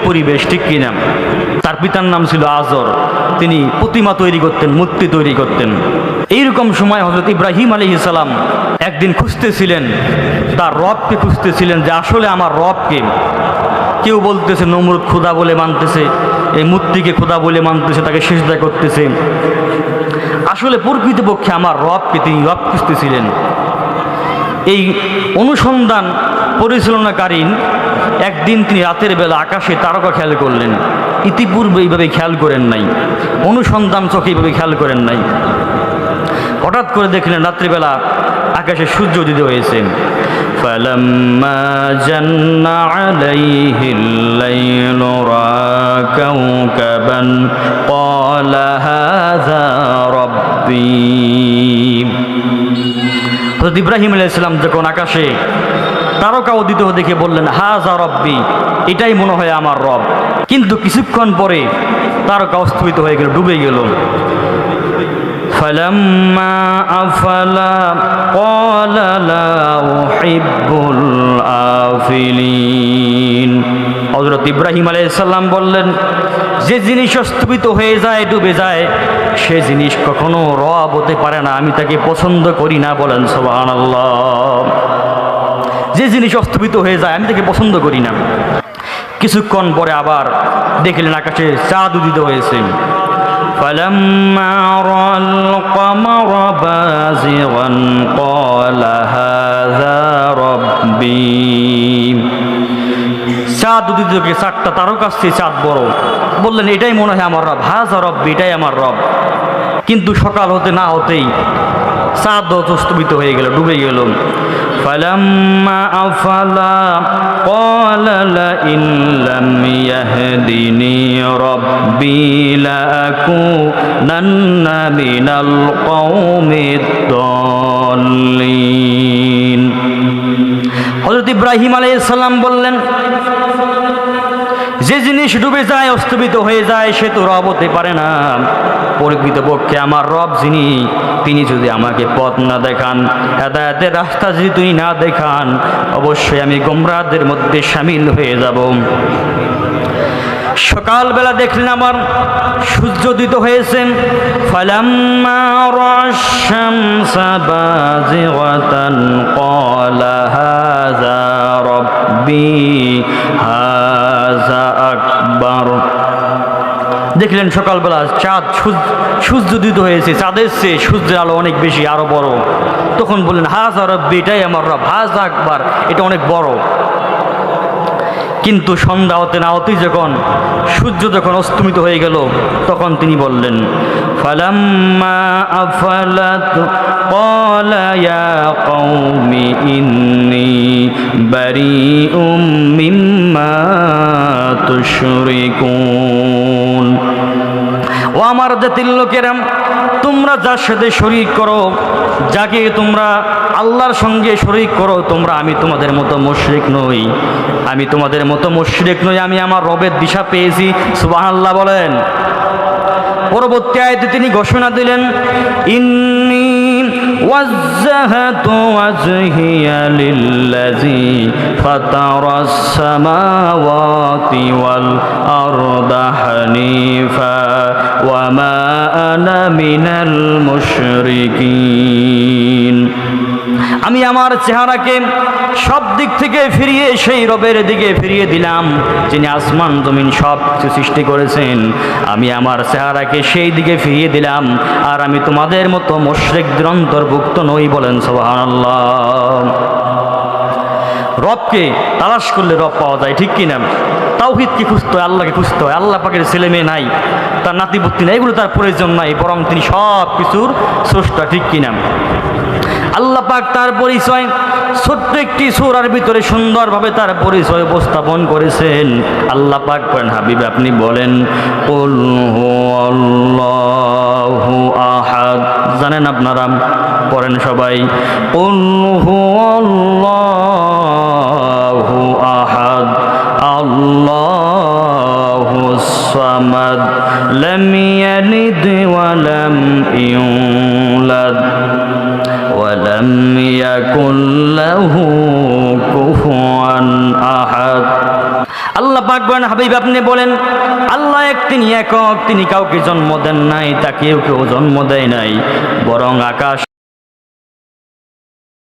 পরিবেশ, ঠিক কিনা? তার পিতার নাম ছিল আজর। তিনি প্রতিমা তৈরি করতেন, মূর্তি তৈরি করতেন। এইরকম সময় হযরত ইব্রাহিম আলাইহিস সালাম একদিন খুঁজতেছিলেন, তার রবকে খুঁজতেছিলেন যে আসলে আমার রবকে। কেউ বলতেছে নমরুদ খোদা বলে মানতেছে, এই মূর্তিকে খোদা বলে মানতেছে, তাকে সিজদা করতেছে। আসলে প্রকৃতপক্ষে আমার রবকে, তিনি রব খুঁজতেছিলেন। এই অনুসন্ধান পরিচালনাকারীন একদিন তিনি রাতের বেলা আকাশে তারকা খেয়াল করলেন। ইতিপূর্বে এইভাবে খেয়াল করেন নাই, অনুসন্ধান চোখে এইভাবে খেয়াল করেন নাই। হঠাৎ করে দেখলেন রাত্রিবেলা আকাশে সূর্য উদিত হয়েছে। ফালাম্মা জান্না আলাইহিল লাইলু রাআ কাওকাবান ক্বালা হাযা রাব্বী। হযরত ইব্রাহিম আলাইহিস সালাম যখন আকাশে তারকা উদিত দেখে বললেন, হাযা রাব্বী, এটাই মনে হয় আমার রব। কিন্তু কিছুক্ষণ পরে তারকা অস্তমিত হয়ে গেল, ডুবে গেল। ফালাম্মা আফালা ক্বালা লা উহিব্বুল আফিলিন। হযরত ইব্রাহিম আলাইহিস সালাম বললেন, যে জিনিস অস্তমিত হয়ে যায়, ডুবে যায়, সে জিনিস কখনো রব হতে পারে না, আমি তাকে পছন্দ করি না। বলেন সুবহানাল্লাহ। যে জিনিস অস্তমিত হয়ে যায় আমি তাকে পছন্দ করি না। কিছুক্ষণ পরে আবার দেখলেন আকাশে চাঁদ উদিত হয়েছে। ফালাম্মা রাআল কমারা বাযিগান ক্বালা হাযা রাব্বী। চাঁদ উদিত দেখে চারটা তারকা আসছে, চাঁদ বড়। বললেন এটাই মনে হয় আমার রব, হাযা রাব্বী, এটাই আমার রব। কিন্তু সকাল হতে না হতেই চাঁদ অস্তমিত হয়ে গেল, ডুবে গেল। ফালাম্মা আফালা ক্বালা লাইন লাম ইয়াহদিনি রাব্বী লাআকুনান্না মিনাল কওমিদ দাল্লিন। হযরত ইব্রাহিম আলাইহিস সালাম বললেন, যে জিনিস ডুবে যায়, অস্তমিত হয়ে যায়, সে তো রব হতে পারে না। প্রকৃতপক্ষে আমার রব যিনি, তিনি যদি আমাকে পথ না দেখান, হেদায়েতের রাস্তা যদি তিনি না দেখান, অবশ্যই আমি গোমরাহদের মধ্যে শামিল হয়ে যাব। সকালবেলা দেখলেন আবার সূর্য উদিত হয়েছে। ফালাম্মা রাআশ শামসা বাযিগাতান ক্বালা হাযা রাব্বী হাযা আকবার। দেখলেন সকালবেলা চাঁদ, সূর্য উদিত হয়েছে, চাঁদের চেয়ে সূর্যের আলো অনেক বেশি, আরো বড়। তখন বললেন হাযা রাব্বী, এটাই আমার রব, হাযা আকবার, এটা অনেক বড়। কিন্তু সন্ধ্যা হতে না হতেই যখন সূর্য যখন অস্তমিত হয়ে গেল, তখন তিনি বললেন, ফালাম্মা আফালাত ক্বালা ইয়া কওমি ইন্নী বারীউম মিম্মা তুশরিকুন। ও আমার জাতির লোকেরা, তোমরা যার সাথে শরীক করো, যাকে তোমরা আল্লাহর সঙ্গে শরীক করো, আমি তোমাদের মতো মুশরিক নই, আমি তোমাদের মতো মুশরিক নই, আমি আমার রবের দিশা পেয়েছি। সুবহানাল্লাহ বলেন। পরবর্তী আয়াতে তিনি ঘোষণা দিলেন, ইন্নী ওয়াজ্জাহাতু ওয়াজহিয়া লিল্লাযী ফাতারাস সামাওয়াতি ওয়াল আরদা হানিফা ওয়া মা আনা মিনাল মুশরিকিন। আমি আমার চেহারাকে সব দিক থেকে ফিরিয়ে সেই রবের দিকে ফিরিয়ে দিলাম যিনি আসমান জমিন সব কিছু সৃষ্টি করেছেন। আমি আমার চেহারাকে সেই দিকে ফিরিয়ে দিলাম, আর আমি তোমাদের মতো মুশরিকদের অন্তর্ভুক্ত নই। বলেন সুবহানাল্লাহ। রবকে তালাশ করলে রব পাওয়া যায়, ঠিক কিনা? তাওহীদকে খুঁজতে হয়, আল্লাহকে খুঁজতে হয়। আল্লাহ পাকের ছেলে মেয়ে নাই, তার নাতিপুতি নাই, এগুলো তার প্রয়োজন নাই, বরং তিনি সব কিছুর স্রষ্টা, ঠিক কিনা? আল্লাহ পাক তার পরিচয় ছোট্ট একটি সূরার ভিতরে সুন্দরভাবে তার পরিচয় উপস্থাপন করেছেন। আল্লাহ পাক বলেন, হাবিব আপনি বলেন, কুল হুয়াল্লাহু আহাদ। জানেন আপনারা? পড়েন সবাই, কুল হুয়াল্লাহু আহাদ আল্লাহুস সামাদ লাম ইয়ালিদ ওয়া লাম ইউলাদ ওয়ালাম ইয়াকুল লাহু কুফুয়ান আহাদ। আল্লাহ পাক পাক বলেন, হাবিব আপনি বলেন আল্লাহ এক, তিনি একক, তিনি কাউকে জন্ম দেন নাই, তাকেও কেউ জন্ম দেয় নাই, বরং আকাশ